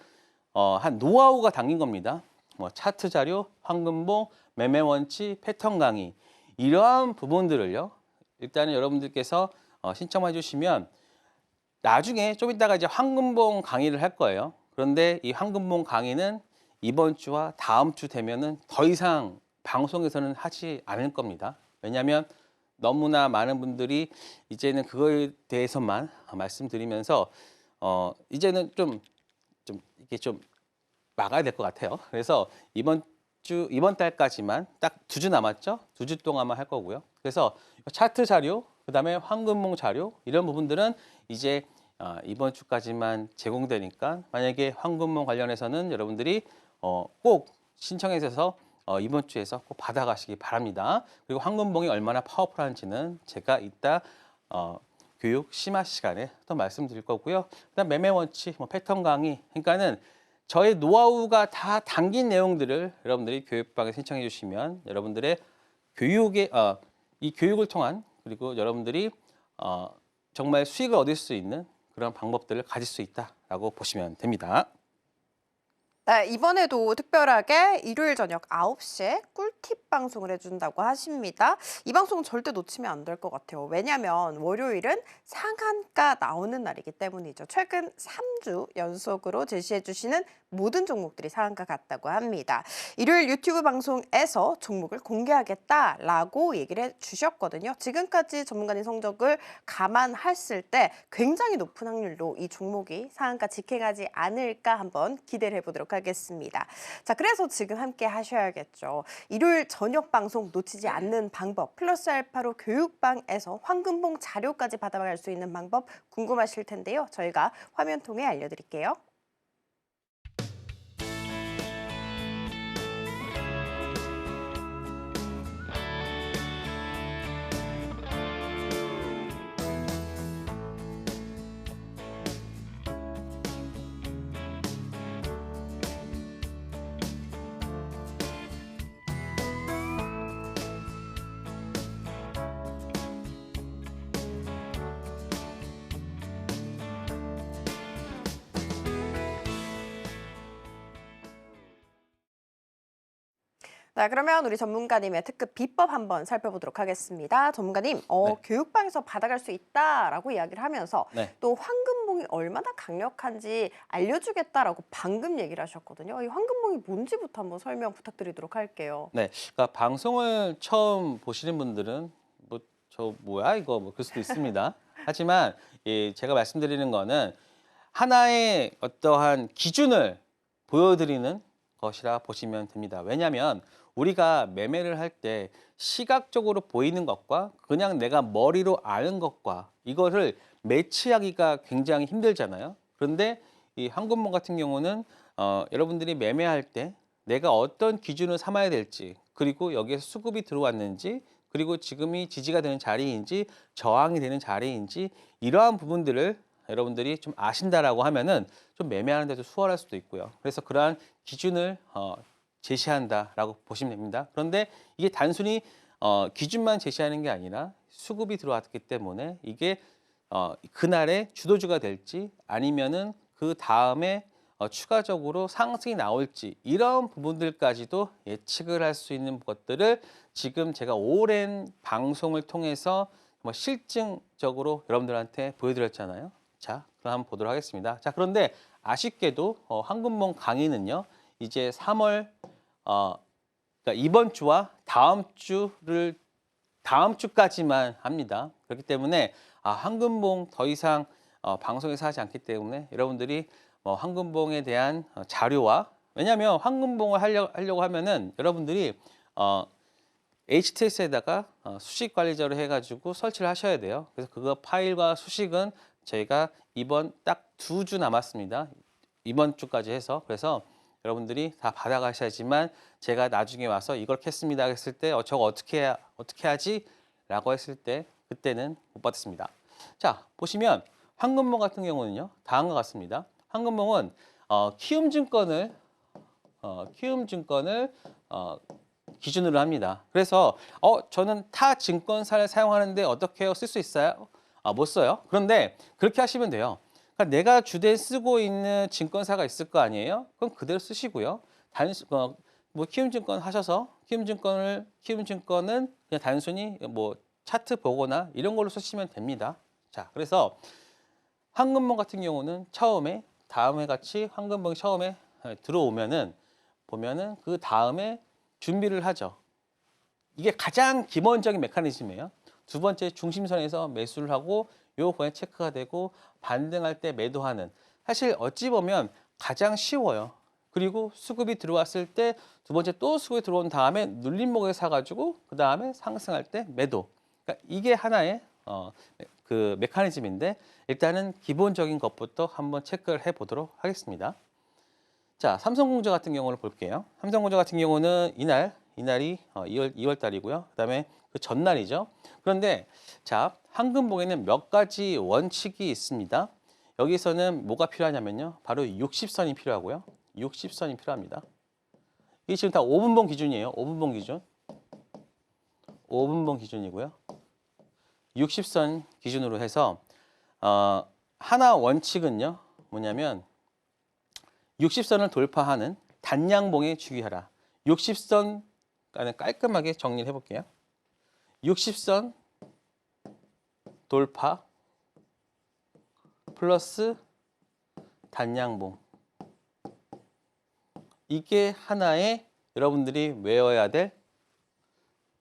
한 노하우가 담긴 겁니다. 뭐 차트 자료, 황금봉, 매매 원칙, 패턴 강의 이러한 부분들을요. 일단은 여러분들께서 신청해 주시면 나중에 좀 이따가 이제 황금봉 강의를 할 거예요. 그런데 이 황금봉 강의는 이번 주와 다음 주 되면은 더 이상 방송에서는 하지 않을 겁니다. 왜냐하면 너무나 많은 분들이 이제는 그거에 대해서만 말씀드리면서 이제는 좀 이게 좀 막아야 될 것 같아요. 그래서 이번 달까지만 딱 2주 남았죠? 2주 동안만 할 거고요. 그래서 차트 자료, 그다음에 황금봉 자료 이런 부분들은 이제 이번 주까지만 제공되니까 만약에 황금봉 관련해서는 여러분들이 꼭 신청해 주셔서 이번 주에서 꼭 받아가시기 바랍니다. 그리고 황금봉이 얼마나 파워풀한지는 제가 이따 교육 심화 시간에 또 말씀드릴 거고요. 그다음 매매 원칙, 뭐 패턴 강의, 그러니까는 저의 노하우가 다 담긴 내용들을 여러분들이 교육방에 신청해 주시면 여러분들의 교육의 이 교육을 통한 그리고 여러분들이 정말 수익을 얻을 수 있는 그런 방법들을 가질 수 있다라고 보시면 됩니다. 네, 이번에도 특별하게 일요일 저녁 9시에 꿀팁 방송을 해준다고 하십니다. 이 방송 절대 놓치면 안 될 것 같아요. 왜냐하면 월요일은 상한가 나오는 날이기 때문이죠. 최근 3주 연속으로 제시해 주시는 모든 종목들이 상한가 같다고 합니다. 일요일 유튜브 방송에서 종목을 공개하겠다라고 얘기를 해주셨거든요. 지금까지 전문가님 성적을 감안했을 때 굉장히 높은 확률로 이 종목이 상한가 직행하지 않을까 한번 기대를 해보도록 하겠습니다. 자, 그래서 지금 함께 하셔야겠죠. 일요일 저녁 방송 놓치지 않는 방법, 플러스 알파로 교육방에서 황금봉 자료까지 받아갈 수 있는 방법 궁금하실 텐데요. 저희가 화면 통해 알려드릴게요. 자, 그러면 우리 전문가님의 특급 비법 한번 살펴보도록 하겠습니다. 전문가님, 네. 교육방에서 받아갈 수 있다라고 이야기를 하면서 네. 또 황금봉이 얼마나 강력한지 알려주겠다라고 방금 얘기를 하셨거든요. 이 황금봉이 뭔지부터 한번 설명 부탁드리도록 할게요. 네. 그러니까 방송을 처음 보시는 분들은 뭐 저 뭐야 이거 뭐 그럴 수도 있습니다. 하지만 제가 말씀드리는 거는 하나의 어떠한 기준을 보여드리는 것이라 보시면 됩니다. 왜냐하면 우리가 매매를 할 때 시각적으로 보이는 것과 그냥 내가 머리로 아는 것과 이거를 매치하기가 굉장히 힘들잖아요. 그런데 이 황금봉 같은 경우는 여러분들이 매매할 때 내가 어떤 기준을 삼아야 될지 그리고 여기에서 수급이 들어왔는지 그리고 지금이 지지가 되는 자리인지 저항이 되는 자리인지 이러한 부분들을 여러분들이 좀 아신다라고 하면은 좀 매매하는 데도 수월할 수도 있고요. 그래서 그러한 기준을 제시한다라고 보시면 됩니다. 그런데 이게 단순히 기준만 제시하는 게 아니라 수급이 들어왔기 때문에 이게 그날의 주도주가 될지 아니면은 그 다음에 추가적으로 상승이 나올지 이런 부분들까지도 예측을 할 수 있는 것들을 지금 제가 오랜 방송을 통해서 실증적으로 여러분들한테 보여드렸잖아요. 자, 그럼 한번 보도록 하겠습니다. 자, 그런데 아쉽게도 황금봉 강의는요. 이제 3월 그러니까 이번 주와 다음 주까지만 합니다. 그렇기 때문에 황금봉 더 이상 방송에서 하지 않기 때문에 여러분들이 황금봉에 대한 자료와 왜냐하면 황금봉을 하려고 하면은 여러분들이 HTS에다가 수식 관리자로 해가지고 설치를 하셔야 돼요. 그래서 그거 파일과 수식은 저희가 이번 딱 2주 남았습니다. 이번 주까지 해서 그래서 여러분들이 다 받아가셔야지만 제가 나중에 와서 이걸 캤습니다 했을 때 저거 어떻게 하지? 라고 했을 때 그때는 못 받습니다. 자, 보시면 황금봉 같은 경우는요. 다음과 같습니다. 황금봉은 키움증권을 기준으로 합니다. 그래서 저는 타 증권사를 사용하는데 어떻게 해요? 쓸 수 있어요? 못 써요. 그런데 그렇게 하시면 돼요. 그러니까 내가 주된 쓰고 있는 증권사가 있을 거 아니에요? 그럼 그대로 쓰시고요. 뭐 키움증권 하셔서 키움증권은 그냥 단순히 뭐 차트 보거나 이런 걸로 쓰시면 됩니다. 자, 그래서 황금봉 같은 경우는 다음에 같이 황금봉이 처음에 들어오면은 보면은 그 다음에 준비를 하죠. 이게 가장 기본적인 메커니즘이에요. 두 번째 중심선에서 매수를 하고 요 거에 체크가 되고 반등할 때 매도하는 사실 어찌 보면 가장 쉬워요. 그리고 수급이 들어왔을 때 두 번째 또 수급이 들어온 다음에 눌림목에 사가지고 그 다음에 상승할 때 매도. 그러니까 이게 하나의 그 메커니즘인데 일단은 기본적인 것부터 한번 체크를 해보도록 하겠습니다. 자, 삼성공조 같은 경우를 볼게요. 삼성공조 같은 경우는 이날이 2월 달이고요. 그다음에 그 전날이죠. 그런데 자, 황금봉에는 몇 가지 원칙이 있습니다. 여기서는 뭐가 필요하냐면요. 바로 60선이 필요하고요. 60선이 필요합니다. 이게 지금 다 5분봉 기준이에요. 5분봉 기준. 5분봉 기준이고요. 60선 기준으로 해서 하나 원칙은요. 뭐냐면 60선을 돌파하는 단양봉에 주의하라. 60선 깔끔하게 정리를 해볼게요. 60선 돌파 플러스 단양봉. 이게 하나의 여러분들이 외워야 될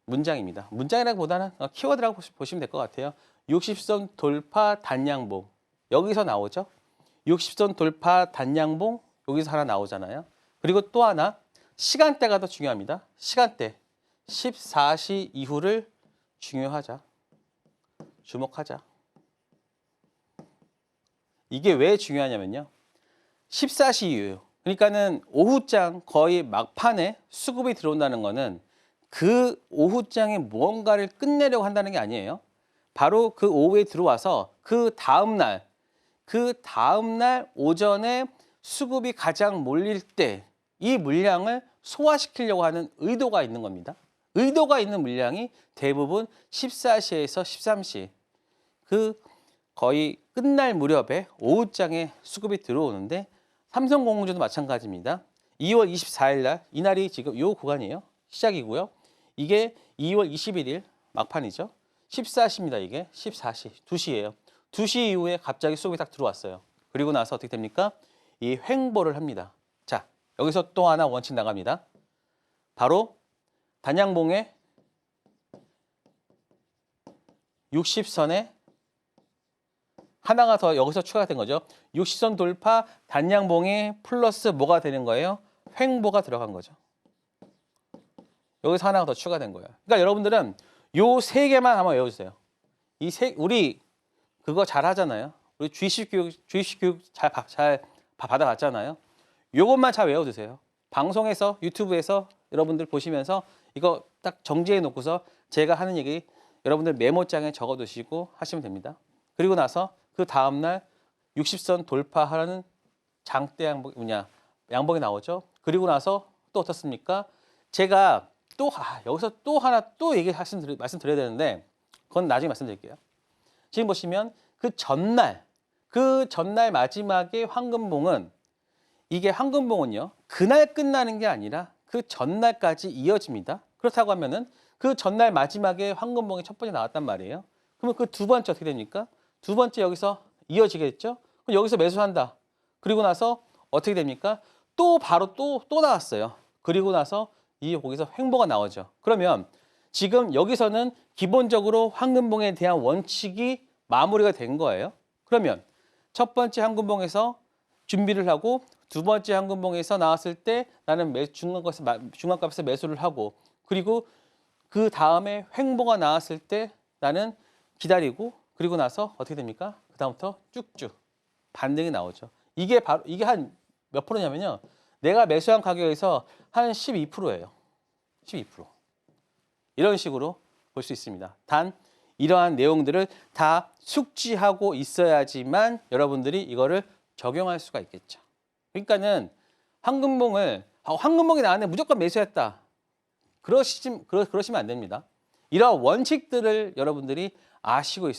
문장입니다. 문장이라기보다는 키워드라고 보시면 될 것 같아요. 60선 돌파 단양봉. 여기서 나오죠. 60선 돌파 단양봉 여기서 하나 나오잖아요. 그리고 또 하나 시간대가 더 중요합니다. 시간대 14시 이후를 중요하자. 주목하자. 이게 왜 중요하냐면요. 14시 이후 그러니까는 오후장 거의 막판에 수급이 들어온다는 거는 그 오후장에 무언가를 끝내려고 한다는 게 아니에요. 바로 그 오후에 들어와서 그 다음날 오전에 수급이 가장 몰릴 때 이 물량을 소화시키려고 하는 의도가 있는 겁니다. 의도가 있는 물량이 대부분 14시에서 13시 그 거의 끝날 무렵에 오후장에 수급이 들어오는데 삼성공조도 마찬가지입니다. 2월 24일 날 이날이 지금 이 구간이에요. 시작이고요. 이게 2월 21일 막판이죠. 14시입니다. 이게 14시, 2시예요. 2시 이후에 갑자기 수급이 딱 들어왔어요. 그리고 나서 어떻게 됩니까? 이 횡보를 합니다. 자, 여기서 또 하나 원칙 나갑니다. 바로 단양봉의 60선에 하나가 더 여기서 추가가 된 거죠. 60선 돌파 단양봉에 플러스 뭐가 되는 거예요? 횡보가 들어간 거죠. 여기서 하나가 더 추가된 거예요. 그러니까 여러분들은 요 세 개만 한번 외워주세요. 우리 그거 잘 하잖아요. 우리 주식 교육 잘 받아봤잖아요. 요것만 잘 외워두세요. 방송에서 유튜브에서 여러분들 보시면서 이거 딱 정지해 놓고서 제가 하는 얘기 여러분들 메모장에 적어두시고 하시면 됩니다. 그리고 나서 그 다음날 60선 돌파하라는 장대 양봉이 나오죠. 그리고 나서 또 어떻습니까? 제가 또 여기서 또 하나 또 말씀드려야 되는데 그건 나중에 말씀드릴게요. 지금 보시면 그 전날 마지막에 황금봉은 이게 황금봉은요. 그날 끝나는 게 아니라 그 전날까지 이어집니다. 그렇다고 하면은 그 전날 마지막에 황금봉이 첫 번째 나왔단 말이에요. 그러면 그 두 번째 어떻게 됩니까? 두 번째 여기서 이어지겠죠? 그럼 여기서 매수한다. 그리고 나서 어떻게 됩니까? 또 바로 또 나왔어요. 그리고 나서 이 거기서 횡보가 나오죠. 그러면 지금 여기서는 기본적으로 황금봉에 대한 원칙이 마무리가 된 거예요. 그러면 첫 번째 황금봉에서 준비를 하고 두 번째 황금봉에서 나왔을 때 나는 중간값에서 매수를 하고 그리고 그 다음에 횡보가 나왔을 때 나는 기다리고 그리고 나서 어떻게 됩니까? 그 다음부터 쭉쭉 반등이 나오죠. 이게 바로 이게 한 몇 프로냐면요. 내가 매수한 가격에서 한 12%예요. 12%. 이런 식으로 볼 수 있습니다. 단 이러한 내용들을 다 숙지하고 있어야지만 여러분들이 이거를 적용할 수가 있겠죠. 그러니까는 황금봉이 나왔는데 무조건 매수했다. 그러시면 안 됩니다. 이런 원칙들을 여러분들이 아시고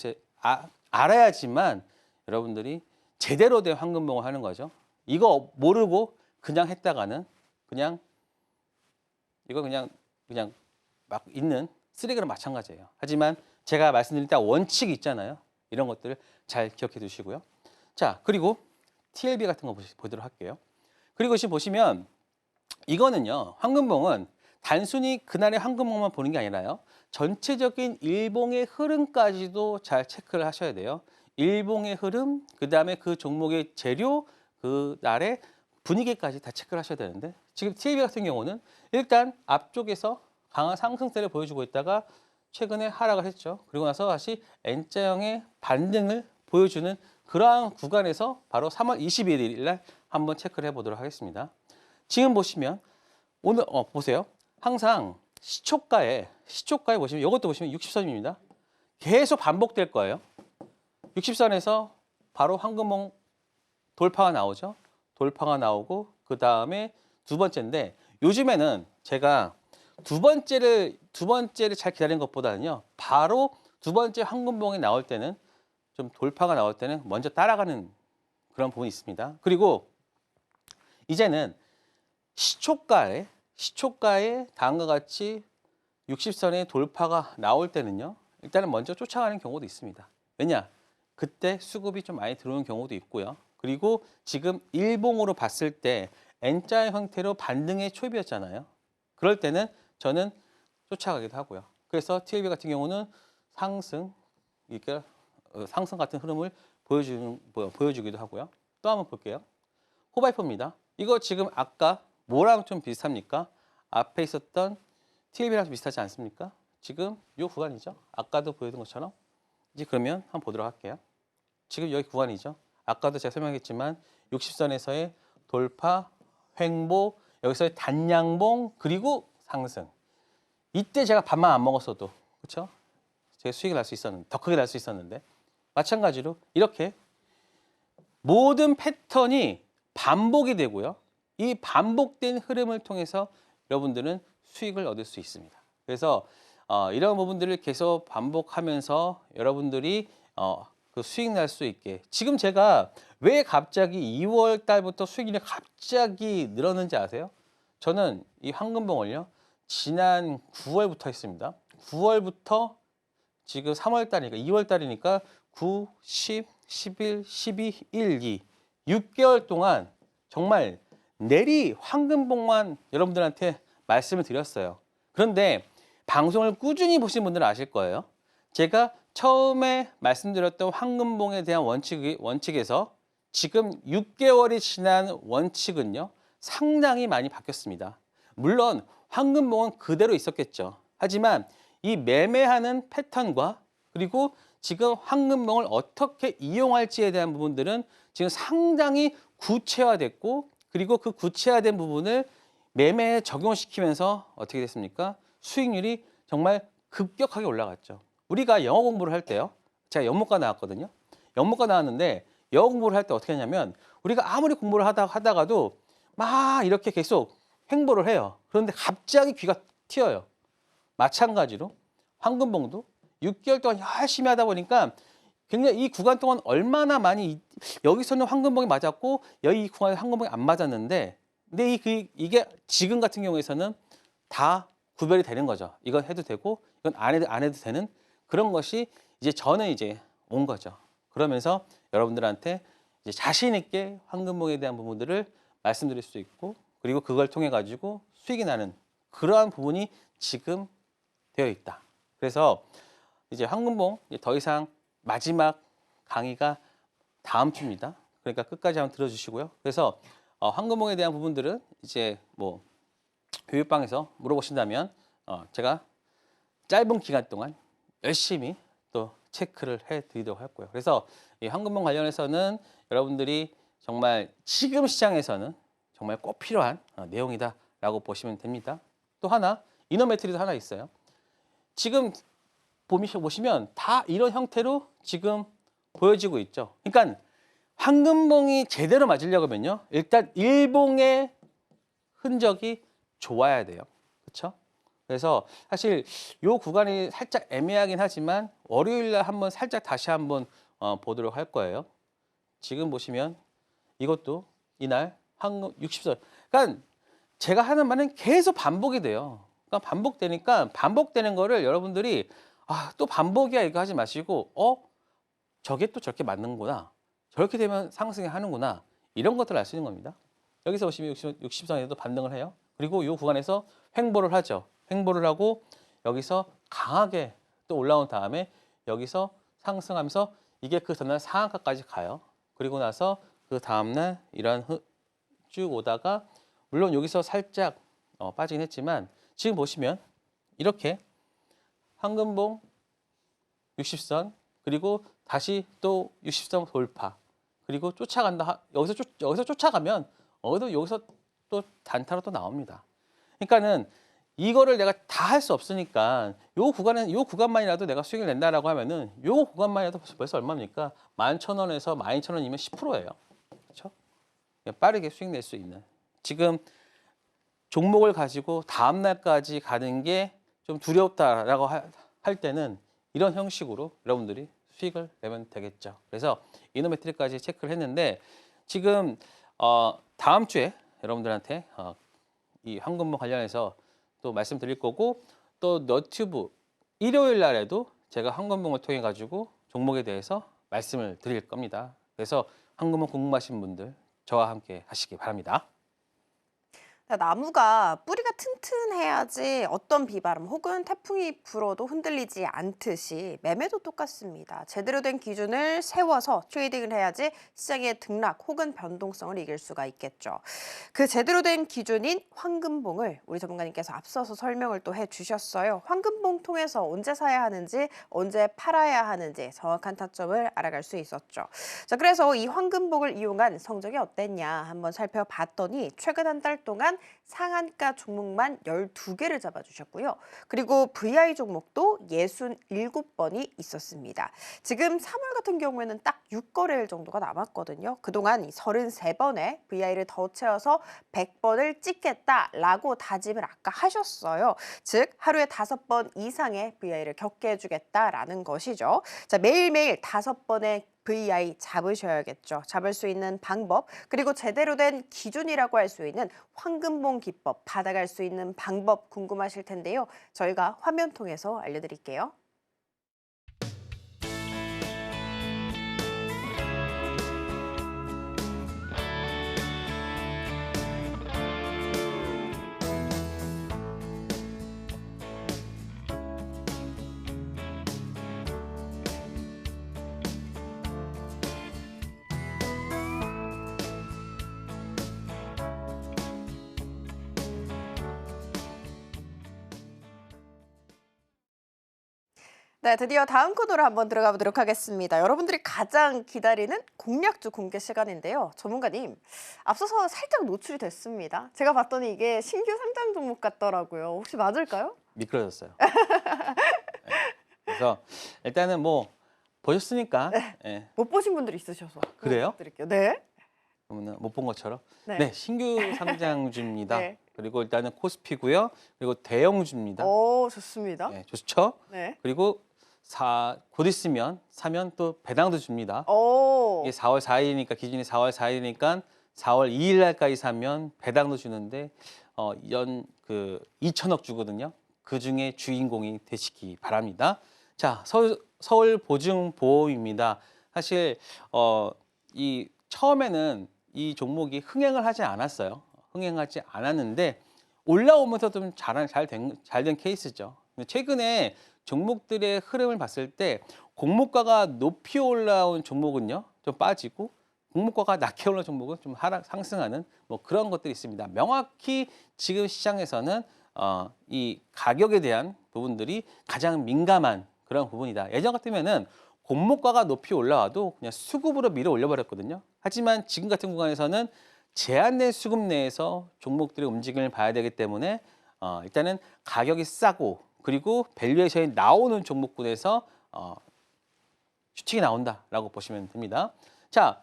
알아야지만 여러분들이 제대로 된 황금봉을 하는 거죠. 이거 모르고 그냥 했다가는 그냥 막 있는 쓰레기랑 마찬가지예요. 하지만 제가 말씀드린 딱 원칙이 있잖아요. 이런 것들을 잘 기억해 두시고요. 자, 그리고 TLB 같은 거 보도록 할게요. 그리고 지금 보시면 이거는요. 황금봉은 단순히 그날의 황금봉만 보는 게 아니라요. 전체적인 일봉의 흐름까지도 잘 체크를 하셔야 돼요. 일봉의 흐름, 그다음에 그 종목의 재료, 그 날의 분위기까지 다 체크를 하셔야 되는데 지금 TLB 같은 경우는 일단 앞쪽에서 강한 상승세를 보여주고 있다가 최근에 하락을 했죠. 그리고 나서 다시 N자형의 반등을 보여주는 그러한 구간에서 바로 3월 21일 날 한번 체크를 해보도록 하겠습니다. 지금 보시면 오늘 보세요. 항상 시초가에 보시면 이것도 보시면 60선입니다. 계속 반복될 거예요. 60선에서 바로 황금봉 돌파가 나오죠. 돌파가 나오고 그 다음에 두 번째인데 요즘에는 제가 두 번째를 잘 기다리는 것보다는요. 바로 두 번째 황금봉이 나올 때는 좀 돌파가 나올 때는 먼저 따라가는 그런 부분이 있습니다. 그리고 이제는 시초가에 다음과 같이 60선의 돌파가 나올 때는요. 일단은 먼저 쫓아가는 경우도 있습니다. 왜냐? 그때 수급이 좀 많이 들어오는 경우도 있고요. 그리고 지금 일봉으로 봤을 때 N자의 형태로 반등의 초입이었잖아요. 그럴 때는 저는 쫓아가기도 하고요. 그래서 TLB 같은 경우는 상승 같은 흐름을 보여주기도 하고요. 또 한번 볼게요. 호바이퍼입니다. 이거 지금 아까 뭐랑 좀 비슷합니까? 앞에 있었던 TLB랑 비슷하지 않습니까? 지금 이 구간이죠. 아까도 보여준 것처럼. 이제 그러면 한번 보도록 할게요. 지금 여기 구간이죠. 아까도 제가 설명했지만 60선에서의 돌파, 횡보, 여기서의 단양봉, 그리고 상승. 이때 제가 밥만 안 먹었어도 그렇죠? 제 수익을 날 수 있었는데 더 크게 날 수 있었는데 마찬가지로 이렇게 모든 패턴이 반복이 되고요. 이 반복된 흐름을 통해서 여러분들은 수익을 얻을 수 있습니다. 그래서 이런 부분들을 계속 반복하면서 여러분들이 그 수익 날 수 있게 지금 제가 왜 갑자기 2월 달부터 수익률이 갑자기 늘었는지 아세요? 저는 이 황금봉을요. 지난 9월부터 했습니다. 9월부터 지금 3월 달이니까 2월 달이니까 9, 10, 11, 12, 1, 2 6개월 동안 정말 내리 황금봉만 여러분들한테 말씀을 드렸어요. 그런데 방송을 꾸준히 보신 분들은 아실 거예요. 제가 처음에 말씀드렸던 황금봉에 대한 원칙에서 지금 6개월이 지난 원칙은요. 상당히 많이 바뀌었습니다. 물론 황금봉은 그대로 있었겠죠. 하지만 이 매매하는 패턴과 그리고 지금 황금봉을 어떻게 이용할지에 대한 부분들은 지금 상당히 구체화됐고 그리고 그 구체화된 부분을 매매에 적용시키면서 어떻게 됐습니까? 수익률이 정말 급격하게 올라갔죠. 우리가 영어 공부를 할 때요. 제가 영문과 나왔거든요. 영문과 나왔는데 영어 공부를 할 때 어떻게 하냐면 우리가 아무리 공부를 하다가도 막 이렇게 계속 횡보를 해요. 그런데 갑자기 귀가 튀어요. 마찬가지로 황금봉도 6개월 동안 열심히 하다 보니까 굉장히 이 구간 동안 얼마나 많이 여기서는 황금봉이 맞았고 여기 이 구간에 황금봉이 안 맞았는데 근데 이게 지금 같은 경우에서는 다 구별이 되는 거죠. 이건 해도 되고 이건 안 해도 되는 그런 것이 이제 저는 이제 온 거죠. 그러면서 여러분들한테 이제 자신 있게 황금봉에 대한 부분들을 말씀드릴 수 있고 그리고 그걸 통해 가지고 수익이 나는 그러한 부분이 지금 되어 있다. 그래서 이제 황금봉 더 이상 마지막 강의가 다음 주입니다. 그러니까 끝까지 한번 들어주시고요. 그래서 황금봉에 대한 부분들은 이제 뭐 교육방에서 물어보신다면 제가 짧은 기간 동안 열심히 또 체크를 해드리도록 할 거예요. 그래서 이 황금봉 관련해서는 여러분들이 정말 지금 시장에서는 정말 꼭 필요한 내용이다라고 보시면 됩니다. 또 하나 이너매트리도 하나 있어요. 지금 보시면 다 이런 형태로 지금 보여지고 있죠. 그러니까 황금봉이 제대로 맞으려면요. 일단 일봉의 흔적이 좋아야 돼요. 그렇죠? 그래서 사실 이 구간이 살짝 애매하긴 하지만 월요일 날 한번 살짝 다시 한번 보도록 할 거예요. 지금 보시면 이것도 이날 황금 60선. 그러니까 제가 하는 말은 계속 반복이 돼요. 그러니까 반복되니까 반복되는 거를 여러분들이 또 반복이야 이거 하지 마시고 저게 또 저렇게 맞는구나. 저렇게 되면 상승이 하는구나. 이런 것들을 알 수 있는 겁니다. 여기서 보시면 60선에도 반등을 해요. 그리고 이 구간에서 횡보를 하죠. 횡보를 하고 여기서 강하게 또 올라온 다음에 여기서 상승하면서 이게 그 전날 상한가까지 가요. 그리고 나서 그 다음날 이런 쭉 오다가 물론 여기서 살짝 빠지긴 했지만 지금 보시면 이렇게 황금봉 60선 그리고 다시 또 60선 돌파 그리고 쫓아간다. 여기서 쫓아가면 여기서 또 단타로 또 나옵니다. 그러니까는 이거를 내가 다 할 수 없으니까 요 구간만이라도 내가 수익을 낸다라고 하면은 요 구간만이라도 벌써 얼마입니까? 11,000원에서 12,000원이면 10%예요. 그렇죠? 빠르게 수익 낼 수 있는. 지금 종목을 가지고 다음 날까지 가는 게 좀 두렵다라고 할 때는 이런 형식으로 여러분들이 수익을 내면 되겠죠. 그래서 이노메트리까지 체크를 했는데 지금 다음 주에 여러분들한테 이 황금봉 관련해서 또 말씀드릴 거고 또 너튜브 일요일 날에도 제가 황금봉을 통해 가지고 종목에 대해서 말씀을 드릴 겁니다. 그래서 황금봉 궁금하신 분들 저와 함께 하시기 바랍니다. 나무가 뿌리가 튼튼해야지 어떤 비바람 혹은 태풍이 불어도 흔들리지 않듯이 매매도 똑같습니다. 제대로 된 기준을 세워서 트레이딩을 해야지 시장의 등락 혹은 변동성을 이길 수가 있겠죠. 그 제대로 된 기준인 황금봉을 우리 전문가님께서 앞서서 설명을 또 해주셨어요. 황금봉 통해서 언제 사야 하는지 언제 팔아야 하는지 정확한 타점을 알아갈 수 있었죠. 자, 그래서 이 황금봉을 이용한 성적이 어땠냐 한번 살펴봤더니 최근 한 달 동안 상한가 종목만 12개를 잡아주셨고요. 그리고 VI 종목도 67번이 있었습니다. 지금 3월 같은 경우에는 딱 6거래일 정도가 남았거든요. 그동안 33번에 VI를 더 채워서 100번을 찍겠다라고 다짐을 아까 하셨어요. 즉 하루에 5번 이상의 VI를 겪게 해주겠다라는 것이죠. 자, 매일매일 5번의 VI 잡으셔야겠죠. 잡을 수 있는 방법, 그리고 제대로 된 기준이라고 할 수 있는 황금봉 기법 받아갈 수 있는 방법 궁금하실 텐데요. 저희가 화면 통해서 알려드릴게요. 네, 드디어 다음 코너로 한번 들어가 보도록 하겠습니다. 여러분들이 가장 기다리는 공략주 공개 시간인데요. 전문가님, 앞서서 살짝 노출이 됐습니다. 제가 봤더니 이게 신규 상장 종목 같더라고요. 혹시 맞을까요? 미끄러졌어요. 네. 그래서 일단은 뭐 보셨으니까 네. 못 보신 분들이 있으셔서 그래요? 드릴게요. 네. 그러면 못 본 것처럼 네. 신규 상장주입니다. 네. 그리고 일단은 코스피고요. 그리고 대형주입니다. 오, 좋습니다. 네, 좋죠. 네. 그리고 곧 있으면 사면 또 배당도 줍니다. 오. 이게 4월 4일이니까 기준이 4월 4일이니까 4월 2일 날까지 사면 배당도 주는데 연 2천억 주거든요. 그 중에 주인공이 되시기 바랍니다. 자, 서울 보증보험입니다. 사실 이 처음에는 이 종목이 흥행을 하지 않았어요. 흥행하지 않았는데 올라오면서 좀 잘 된 케이스죠. 근데 최근에 종목들의 흐름을 봤을 때 공모가가 높이 올라온 종목은요 좀 빠지고 공모가가 낮게 올라온 종목은 좀 상승하는 뭐 그런 것들이 있습니다. 명확히 지금 시장에서는 이 가격에 대한 부분들이 가장 민감한 그런 부분이다. 예전 같으면은 공모가가 높이 올라와도 그냥 수급으로 밀어 올려버렸거든요. 하지만 지금 같은 구간에서는 제한된 수급 내에서 종목들의 움직임을 봐야 되기 때문에 일단은 가격이 싸고 그리고 밸류에이션이 나오는 종목군에서 추측이 나온다라고 보시면 됩니다. 자,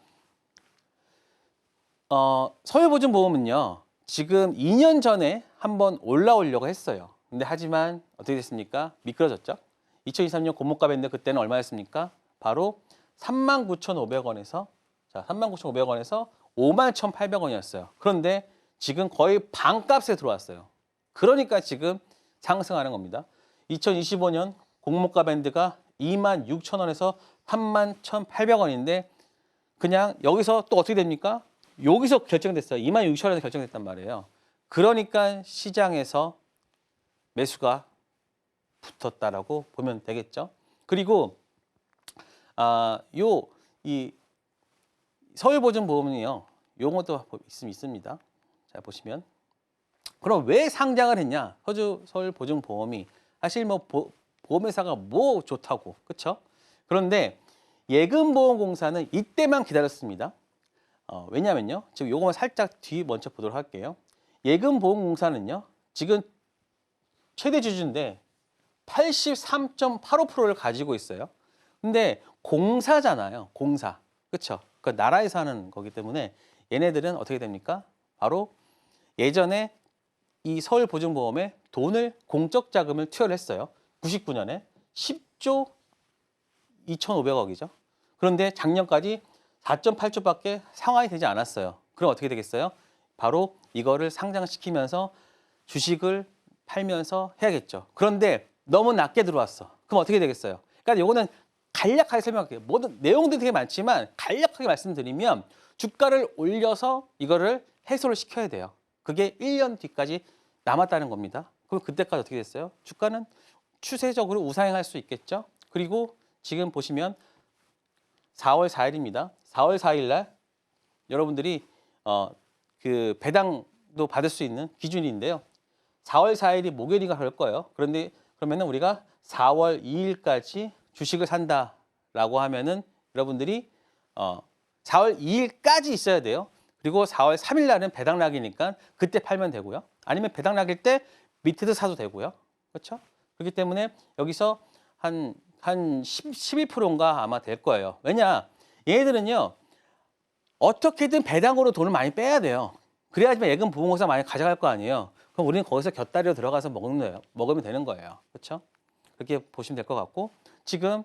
서울보증보험은요. 지금 2년 전에 한번 올라오려고 했어요. 근데 하지만 어떻게 됐습니까? 미끄러졌죠. 2023년 공모가 밴드 그때는 얼마였습니까? 바로 39,500원에서 39,500원에서 51,800원이었어요. 그런데 지금 거의 반값에 들어왔어요. 그러니까 지금 상승하는 겁니다. 2025년 공모가 밴드가 26,000원에서 31,800원인데 그냥 여기서 또 어떻게 됩니까? 여기서 결정됐어요. 26,000원에서 결정됐단 말이에요. 그러니까 시장에서 매수가 붙었다라고 보면 되겠죠. 그리고 이 서울보증보험은요. 용어도 있습니다. 자 보시면 그럼 왜 상장을 했냐? 서울보증보험이 사실 뭐 보험회사가 뭐 좋다고 그렇죠? 그런데 예금보험공사는 이때만 기다렸습니다. 왜냐면요. 지금 요거만 살짝 뒤 먼저 보도록 할게요. 예금보험공사는요. 지금 최대 주주인데 83.85%를 가지고 있어요. 근데 공사잖아요. 공사. 그렇죠? 그 나라에서 하는 거기 때문에 얘네들은 어떻게 됩니까? 바로 예전에 이 서울보증보험에 돈을 공적 자금을 투여를 했어요. 99년에 10조 2,500억이죠. 그런데 작년까지 4.8조밖에 상환이 되지 않았어요. 그럼 어떻게 되겠어요? 바로 이거를 상장시키면서 주식을 팔면서 해야겠죠. 그런데 너무 낮게 들어왔어. 그럼 어떻게 되겠어요? 그러니까 요거는 간략하게 설명할게요. 모든 내용들이 되게 많지만 간략하게 말씀드리면 주가를 올려서 이거를 해소를 시켜야 돼요. 그게 1년 뒤까지 남았다는 겁니다. 그럼 그때까지 어떻게 됐어요? 주가는 추세적으로 우상향할 수 있겠죠. 그리고 지금 보시면 4월 4일입니다. 4월 4일 날 여러분들이 그 배당도 받을 수 있는 기준인데요. 4월 4일이 목요일인가 그럴 거예요. 그러면은 우리가 4월 2일까지 주식을 산다라고 하면은 여러분들이 4월 2일까지 있어야 돼요. 그리고 4월 3일 날은 배당락이니까 그때 팔면 되고요. 아니면 배당락일 때 밑에도 사도 되고요. 그렇죠? 그렇기 때문에 여기서 한 11%인가 아마 될 거예요. 왜냐? 얘네들은요. 어떻게든 배당으로 돈을 많이 빼야 돼요. 그래야지만 예금 보험공사 많이 가져갈 거 아니에요. 그럼 우리는 거기서 곁다리로 들어가서 먹으면 되는 거예요. 그렇죠? 그렇게 보시면 될 것 같고 지금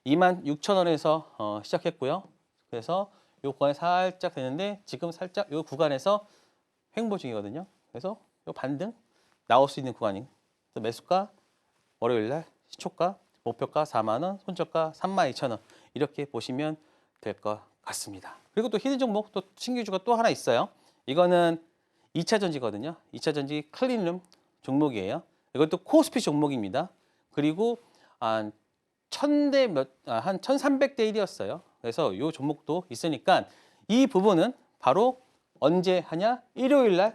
26,000원에서 시작했고요. 그래서 요 구간에 살짝 되는데 지금 살짝 요 구간에서 횡보 중이거든요. 그래서 요 반등 나올 수 있는 구간이 매수가 월요일 날 시초가 목표가 4만 원, 손절가 32,000원 이렇게 보시면 될 것 같습니다. 그리고 또 히든 종목 또 신규주가 또 하나 있어요. 이거는 2차 전지거든요. 2차 전지 클린룸 종목이에요. 이것도 코스피 종목입니다. 그리고 한 1,300대 1이었어요. 그래서 이 종목도 있으니까 이 부분은 바로 언제 하냐? 일요일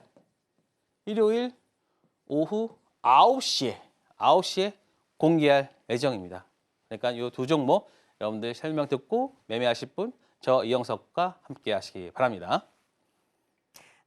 오후 9시에 공개할 예정입니다. 그러니까 이 두 종목 여러분들 설명 듣고 매매하실 분 저 이영석과 함께 하시기 바랍니다.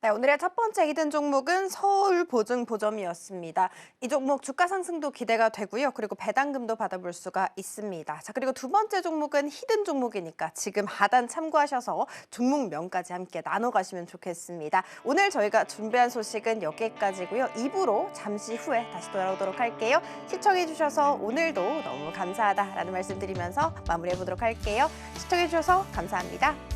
네, 오늘의 첫 번째 히든 종목은 서울보증보점이었습니다. 이 종목 주가 상승도 기대가 되고요. 그리고 배당금도 받아볼 수가 있습니다. 자, 그리고 두 번째 종목은 히든 종목이니까 지금 하단 참고하셔서 종목명까지 함께 나눠 가시면 좋겠습니다. 오늘 저희가 준비한 소식은 여기까지고요. 2부로 잠시 후에 다시 돌아오도록 할게요. 시청해 주셔서 오늘도 너무 감사하다라는 말씀 드리면서 마무리해 보도록 할게요. 시청해 주셔서 감사합니다.